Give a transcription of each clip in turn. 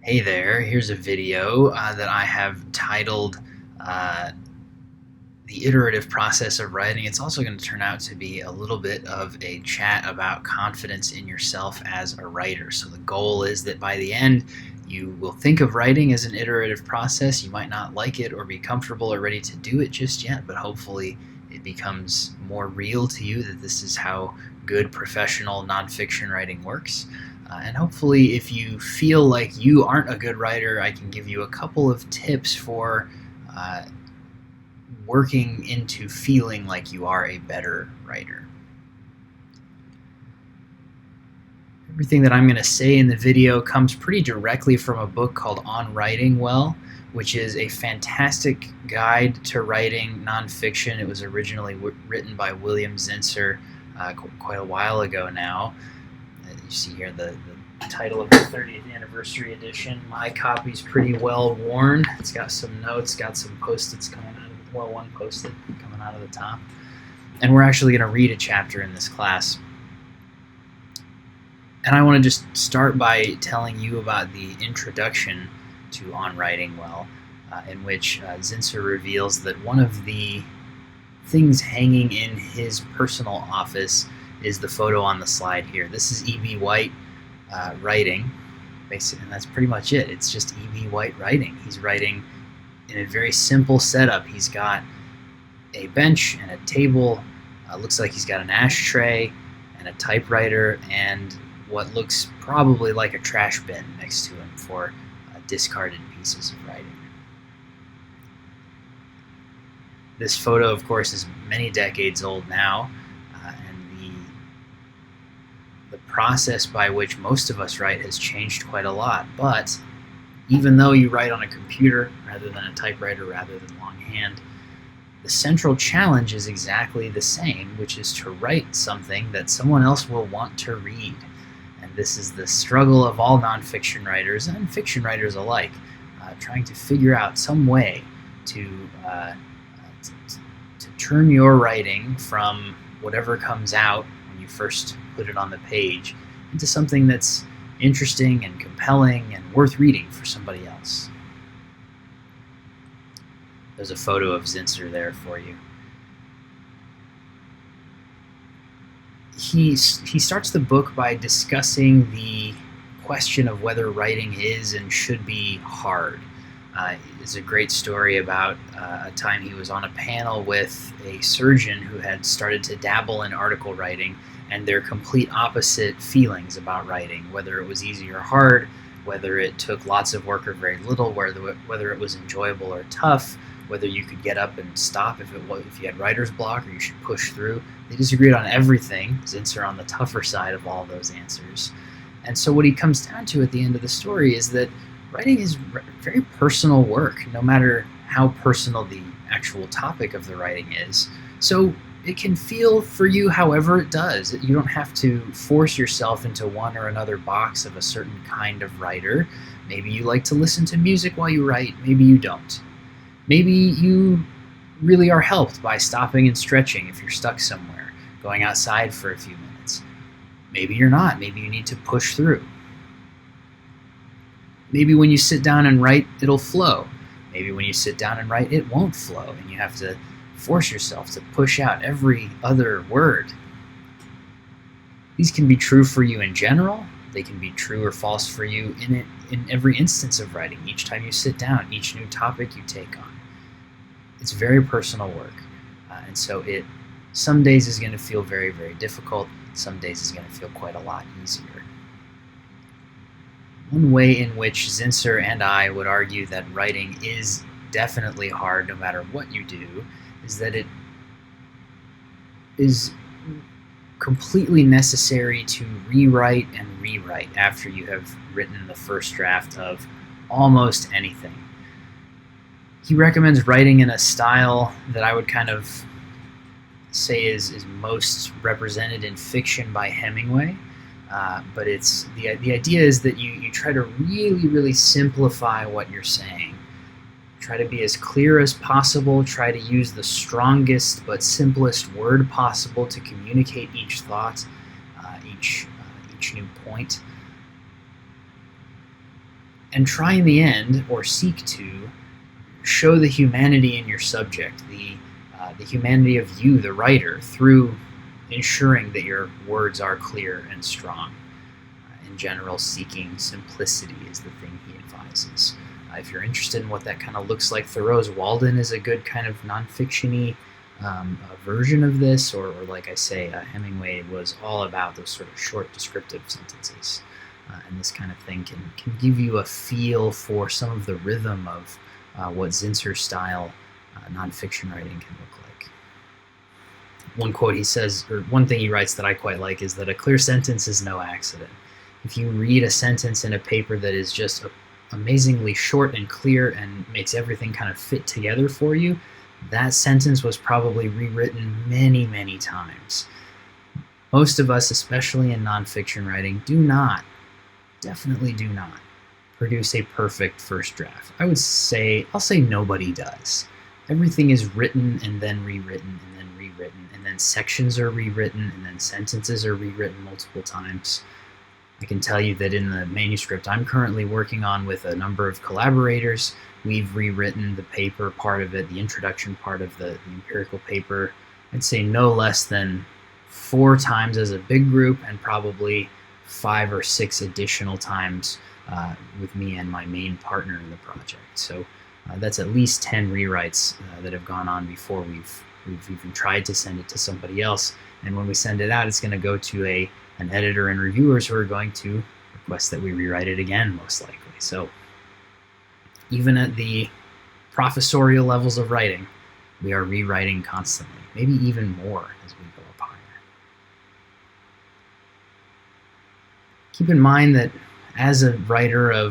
Hey there, here's a video that I have titled uh, The Iterative Process of Writing. It's also going to turn out to be a little bit of a chat about confidence in yourself as a writer. So the goal is that by the end, you will think of writing as an iterative process. You might not like it or be comfortable or ready to do it just yet, but hopefully it becomes more real to you that this is how good professional nonfiction writing works. And hopefully, if you feel like you aren't a good writer, I can give you a couple of tips for uh, working into feeling like you are a better writer. Everything that I'm going to say in the video comes pretty directly from a book called On Writing Well, which is a fantastic guide to writing nonfiction. It was originally written by William Zinsser quite a while ago now. You see here the title of the 30th anniversary edition. My copy's pretty well worn. It's got some notes, got some post-its coming out of well, one post-it coming out of the top. And we're actually going to read a chapter in this class. And I want to just start by telling you about the introduction to On Writing Well, in which Zinsser reveals that one of the things hanging in his personal office is the photo on the slide here. This is E.B. White writing, basically, and that's pretty much it. It's just E.B. White writing. He's writing in a very simple setup. He's got a bench and a table. Looks like he's got an ashtray and a typewriter and what looks probably like a trash bin next to him for discarded pieces of writing. This photo, of course, is many decades old now. The process by which most of us write has changed quite a lot, but even though you write on a computer rather than a typewriter, rather than longhand, the central challenge is exactly the same, which is to write something that someone else will want to read. And this is the struggle of all nonfiction writers and fiction writers alike, trying to figure out some way to turn your writing from whatever comes out when you first put it on the page into something that's interesting and compelling and worth reading for somebody else. There's a photo of Zinsser there for you. He starts the book by discussing the question of whether writing is and should be hard. It's a great story about a time he was on a panel with a surgeon who had started to dabble in article writing and their complete opposite feelings about writing, whether it was easy or hard, whether it took lots of work or very little, whether it was enjoyable or tough, whether you could get up and stop if you had writer's block or you should push through. They disagreed on everything. Zinsser on the tougher side of all those answers. And so what he comes down to at the end of the story is that writing is very personal work, no matter how personal the actual topic of the writing is. So it can feel for you however it does. You don't have to force yourself into one or another box of a certain kind of writer. Maybe you like to listen to music while you write, maybe you don't. Maybe you really are helped by stopping and stretching if you're stuck somewhere, going outside for a few minutes. Maybe you're not, maybe you need to push through. Maybe when you sit down and write, it'll flow. Maybe when you sit down and write, it won't flow, and you have to force yourself to push out every other word. These can be true for you in general. They can be true or false for you in every instance of writing, each time you sit down, each new topic you take on. It's very personal work, and so some days is going to feel very, very difficult. Some days is going to feel quite a lot easier. One way in which Zinsser and I would argue that writing is definitely hard no matter what you do is that it is completely necessary to rewrite and rewrite after you have written the first draft of almost anything. He recommends writing in a style that I would kind of say is most represented in fiction by Hemingway. But it's the idea is that you try to really, really simplify what you're saying. Try to be as clear as possible. Try to use the strongest but simplest word possible to communicate each thought, each new point. and try in the end, or seek to, show the humanity in your subject, the humanity of you, the writer, through ensuring that your words are clear and strong. In general, seeking simplicity is the thing he advises. If you're interested in what that kind of looks like, Thoreau's Walden is a good kind of nonfiction-y version of this, or like I say, Hemingway was all about those sort of short descriptive sentences. And this kind of thing can give you a feel for some of the rhythm of what Zinsser-style nonfiction writing can look like. One quote he says, or one thing he writes that I quite like, is that a clear sentence is no accident. If you read a sentence in a paper that is just amazingly short and clear and makes everything kind of fit together for you, that sentence was probably rewritten many, many times. Most of us, especially in nonfiction writing, definitely do not produce a perfect first draft. I'll say nobody does. Everything is written and then rewritten and then rewritten, and then sections are rewritten and then sentences are rewritten multiple times. I can tell you that in the manuscript I'm currently working on with a number of collaborators, we've rewritten the paper part of it, the introduction part of the empirical paper, I'd say no less than 4 times as a big group, and probably 5 or 6 additional times with me and my main partner in the project. So that's at least 10 rewrites that have gone on before we've even tried to send it to somebody else. And when we send it out, it's going to go to an editor and reviewers who are going to request that we rewrite it again, most likely. So even at the professorial levels of writing, we are rewriting constantly, maybe even more as we go up higher. Keep in mind that as a writer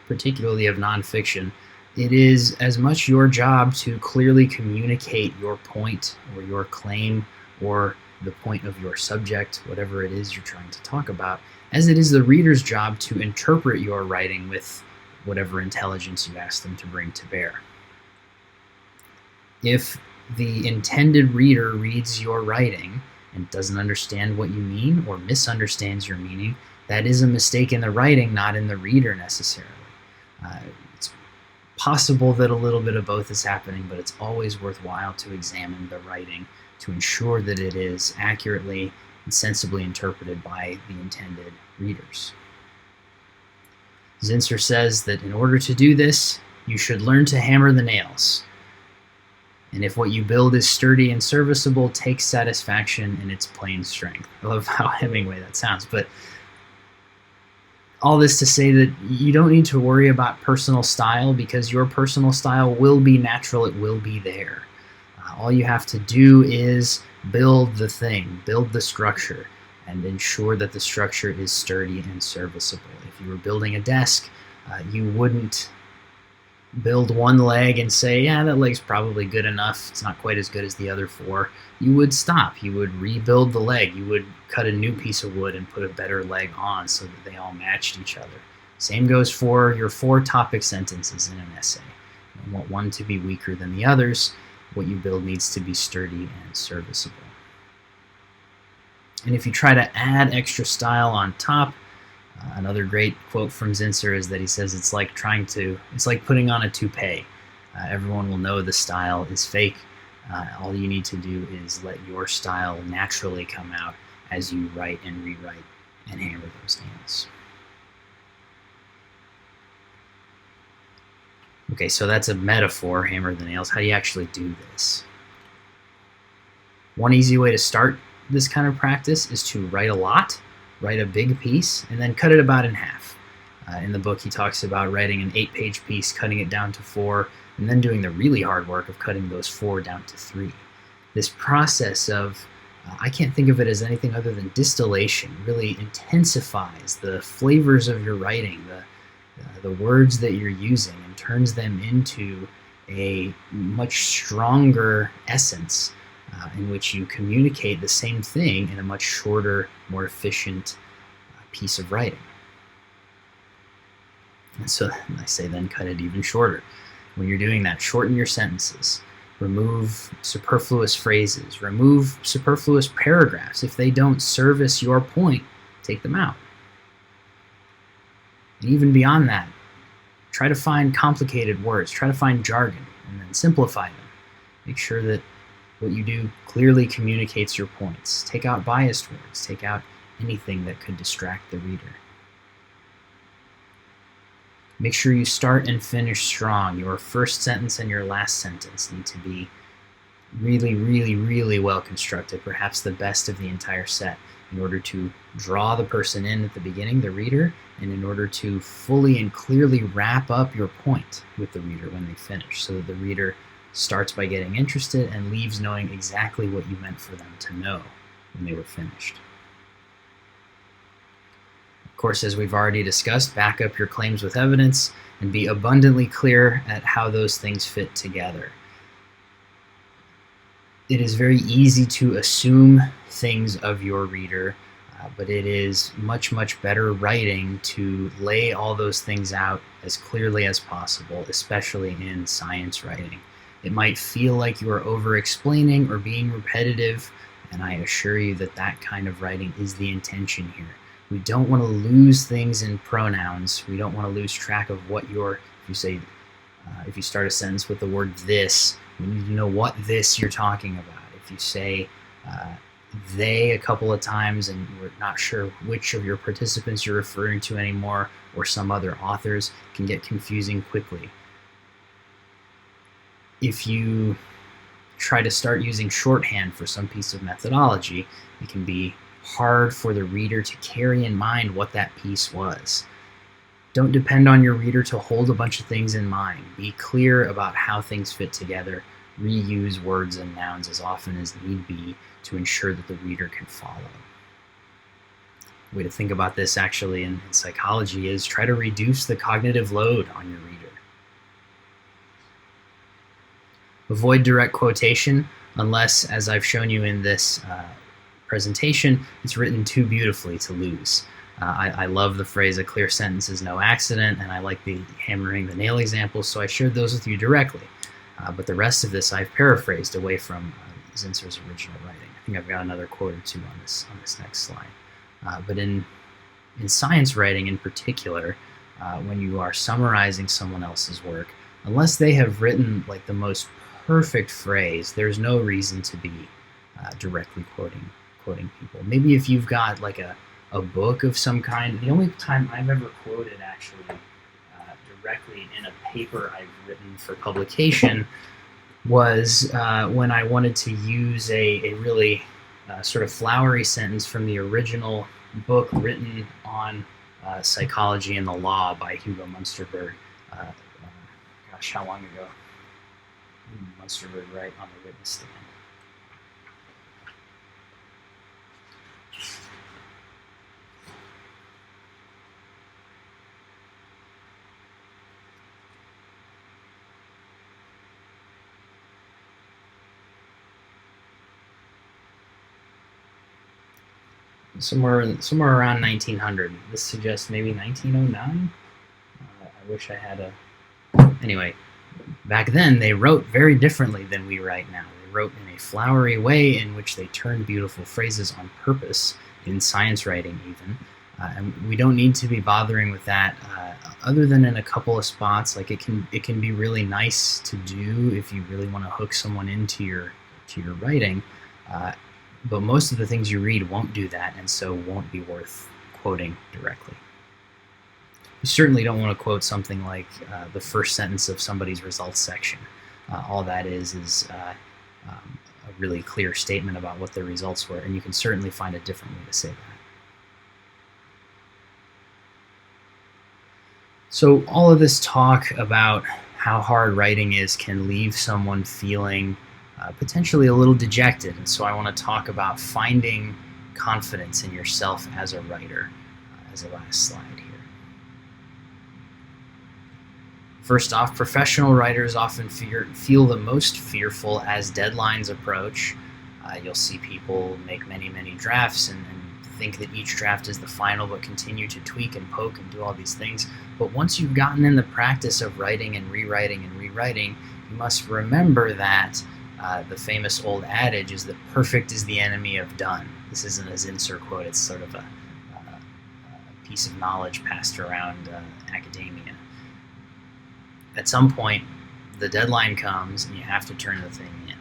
particularly of nonfiction, it is as much your job to clearly communicate your point or your claim or the point of your subject, whatever it is you're trying to talk about, as it is the reader's job to interpret your writing with whatever intelligence you ask them to bring to bear. If the intended reader reads your writing and doesn't understand what you mean or misunderstands your meaning, that is a mistake in the writing, not in the reader necessarily. It's possible that a little bit of both is happening, but it's always worthwhile to examine the writing to ensure that it is accurately and sensibly interpreted by the intended readers. Zinsser says that in order to do this, you should learn to hammer the nails. And if what you build is sturdy and serviceable, take satisfaction in its plain strength. I love how Hemingway that sounds, but all this to say that you don't need to worry about personal style, because your personal style will be natural, it will be there. All you have to do is build the thing, build the structure, and ensure that the structure is sturdy and serviceable. If you were building a desk, you wouldn't build one leg and say, yeah, that leg's probably good enough, it's not quite as good as the other 4. You would stop. You would rebuild the leg. You would cut a new piece of wood and put a better leg on so that they all matched each other. Same goes for your 4 topic sentences in an essay. You want one to be weaker than the others. What you build needs to be sturdy and serviceable. And if you try to add extra style on top, another great quote from Zinsser is that he says it's like putting on a toupee. Everyone will know the style is fake. All you need to do is let your style naturally come out as you write and rewrite and hammer those nails. Okay, so that's a metaphor, hammer the nails. How do you actually do this? One easy way to start this kind of practice is to write a lot, write a big piece, and then cut it about in half. In the book, he talks about writing an 8-page piece, cutting it down to 4, and then doing the really hard work of cutting those 4 down to 3. This process of, I can't think of it as anything other than distillation, really intensifies the flavors of your writing, the words that you're using, and turns them into a much stronger essence in which you communicate the same thing in a much shorter, more efficient piece of writing. And so I say then cut it even shorter. When you're doing that, shorten your sentences. Remove superfluous phrases. Remove superfluous paragraphs. If they don't service your point, take them out. And even beyond that, Try to find complicated words. Try to find jargon and then simplify them. Make sure that what you do clearly communicates your points. Take out biased words. Take out anything that could distract the reader. Make sure you start and finish strong. Your first sentence and your last sentence need to be really, really, really well constructed, perhaps the best of the entire set, in order to draw the person in at the beginning, the reader, and in order to fully and clearly wrap up your point with the reader when they finish, so that the reader starts by getting interested and leaves knowing exactly what you meant for them to know when they were finished. Of course, as we've already discussed, back up your claims with evidence and be abundantly clear at how those things fit together. It is very easy to assume things of your reader, but it is much, much better writing to lay all those things out as clearly as possible, especially in science writing. It might feel like you are over-explaining or being repetitive, and I assure you that that kind of writing is the intention here. We don't want to lose things in pronouns. We don't want to lose track of what if you start a sentence with the word this, we need to know what this you're talking about. If you say they a couple of times and you're not sure which of your participants you're referring to anymore, or some other authors, it can get confusing quickly. If you try to start using shorthand for some piece of methodology, it can be hard for the reader to carry in mind what that piece was. Don't depend on your reader to hold a bunch of things in mind. Be clear about how things fit together. Reuse words and nouns as often as need be to ensure that the reader can follow. A way to think about this actually in psychology is try to reduce the cognitive load on your reader. Avoid direct quotation unless, as I've shown you in this presentation, it's written too beautifully to lose. I love the phrase, a clear sentence is no accident, and I like the hammering the nail examples, so I shared those with you directly. But the rest of this I've paraphrased away from Zinsser's original writing. I think I've got another quote or two on this next slide. But in science writing in particular, when you are summarizing someone else's work, unless they have written like the most perfect phrase, there's no reason to be directly quoting people. Maybe if you've got like a book of some kind. The only time I've ever quoted actually directly in a paper I've written for publication was when I wanted to use a really sort of flowery sentence from the original book written on psychology and the law by Hugo Munsterberg. Gosh, how long ago? Munsterberg, right, on the witness stand. Somewhere around 1900. This suggests maybe 1909. I wish I had a... Anyway, back then they wrote very differently than we write now. They wrote in a flowery way in which they turned beautiful phrases on purpose, in science writing even. And we don't need to be bothering with that other than in a couple of spots. Like it can be really nice to do if you really want to hook someone into your writing. But most of the things you read won't do that, and so won't be worth quoting directly. You certainly don't want to quote something like the first sentence of somebody's results section. All that is a really clear statement about what their results were, and you can certainly find a different way to say that. So all of this talk about how hard writing is can leave someone feeling potentially a little dejected, and so I want to talk about finding confidence in yourself as a writer as a last slide here. First off, professional writers often feel the most fearful as deadlines approach. You'll see people make many drafts and think that each draft is the final, but continue to tweak and poke and do all these things. But once you've gotten in the practice of writing and rewriting, you must remember that the famous old adage is that perfect is the enemy of done. This isn't a Zinsser quote, it's sort of a piece of knowledge passed around academia. at some point, the deadline comes and you have to turn the thing in.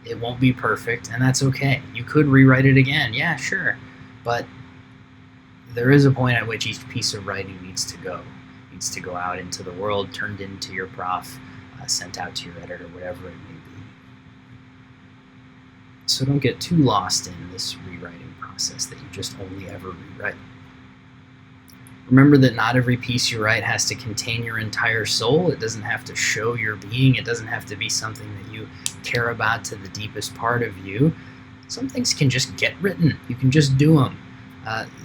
It won't be perfect, and that's okay. You could rewrite it again, yeah, sure, but there is a point at which each piece of writing needs to go. It needs to go out into the world, turned into your prof, sent out to your editor, whatever it may be. So don't get too lost in this rewriting process that you just only ever rewrite. Remember that not every piece you write has to contain your entire soul. It doesn't have to show your being. It doesn't have to be something that you care about to the deepest part of you. Some things can just get written. You can just do them.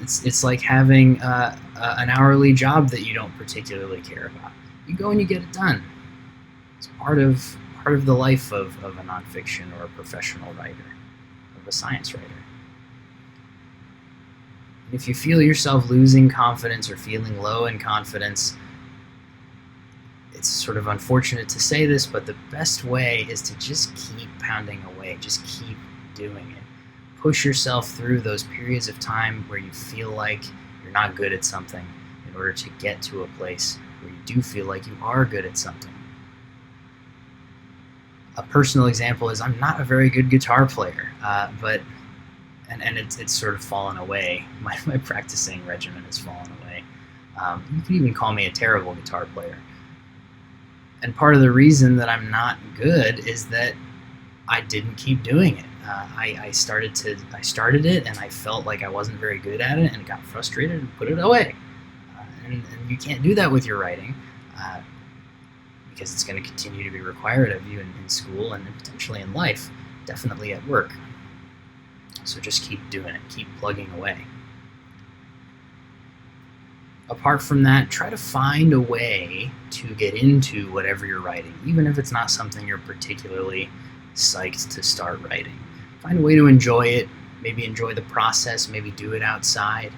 It's like having an hourly job that you don't particularly care about. You go and you get it done. It's part of the life of a nonfiction or a professional writer, of a science writer. If you feel yourself losing confidence or feeling low in confidence, it's sort of unfortunate to say this, but the best way is to just keep pounding away, just keep doing it. Push yourself through those periods of time where you feel like you're not good at something in order to get to a place where you do feel like you are good at something. A personal example is I'm not a very good guitar player, but it's sort of fallen away. My practicing regimen has fallen away. You could even call me a terrible guitar player. And part of the reason that I'm not good is that I didn't keep doing it. I started it and I felt like I wasn't very good at it and got frustrated and put it away. And you can't do that with your writing because it's going to continue to be required of you in school and potentially in life, definitely at work. So just keep doing it, keep plugging away. Apart from that, try to find a way to get into whatever you're writing, even if it's not something you're particularly psyched to start writing. Find a way to enjoy it, maybe enjoy the process, maybe do it outside,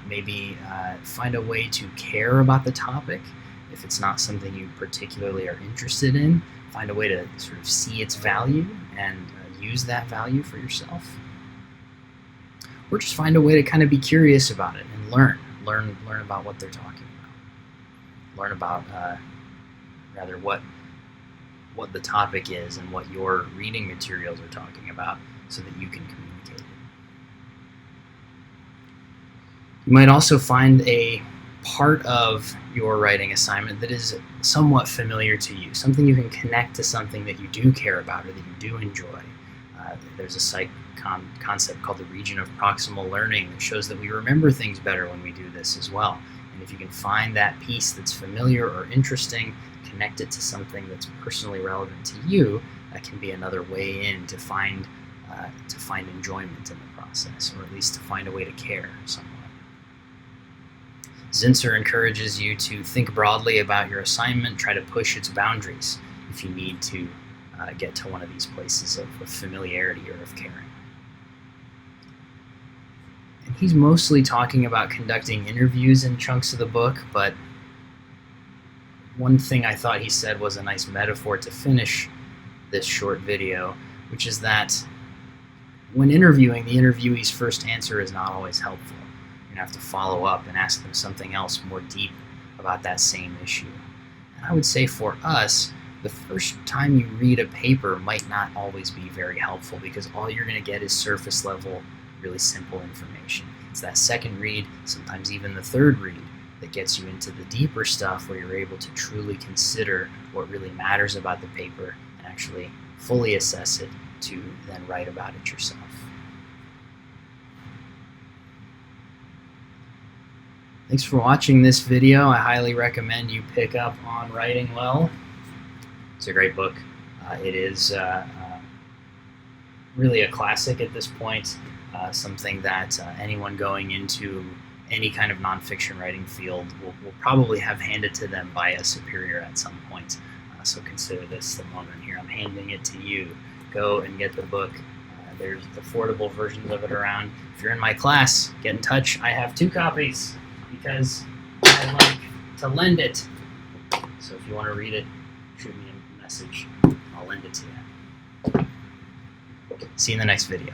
maybe find a way to care about the topic. If it's not something you particularly are interested in, find a way to sort of see its value and use that value for yourself. Or just find a way to kind of be curious about it and learn about what they're talking about. Learn about what the topic is and what your reading materials are talking about so that you can communicate it. You might also find a part of your writing assignment that is somewhat familiar to you, something you can connect to something that you do care about or that you do enjoy. There's a psych concept called the region of proximal learning that shows that we remember things better when we do this as well. And if you can find that piece that's familiar or interesting, connect it to something that's personally relevant to you, that can be another way in to find enjoyment in the process, or at least to find a way to care somewhat. Zinsser encourages you to think broadly about your assignment, try to push its boundaries if you need to get to one of these places of familiarity or of caring. And he's mostly talking about conducting interviews in chunks of the book, but one thing I thought he said was a nice metaphor to finish this short video, which is that when interviewing, the interviewee's first answer is not always helpful. You have to follow up and ask them something else more deep about that same issue. And I would say for us, the first time you read a paper might not always be very helpful because all you're going to get is surface level, really simple information. It's that second read, sometimes even the third read, that gets you into the deeper stuff where you're able to truly consider what really matters about the paper and actually fully assess it to then write about it yourself. Thanks for watching this video. I highly recommend you pick up on writing well. It's a great book. It is really a classic at this point, something that anyone going into any kind of nonfiction writing field will probably have handed to them by a superior at some point. So consider this the moment here. I'm handing it to you. Go and get the book. There's affordable versions of it around. If you're in my class, get in touch. I have 2 copies because I like to lend it. So if you want to read it, shoot me a message. I'll lend it to you. See you in the next video.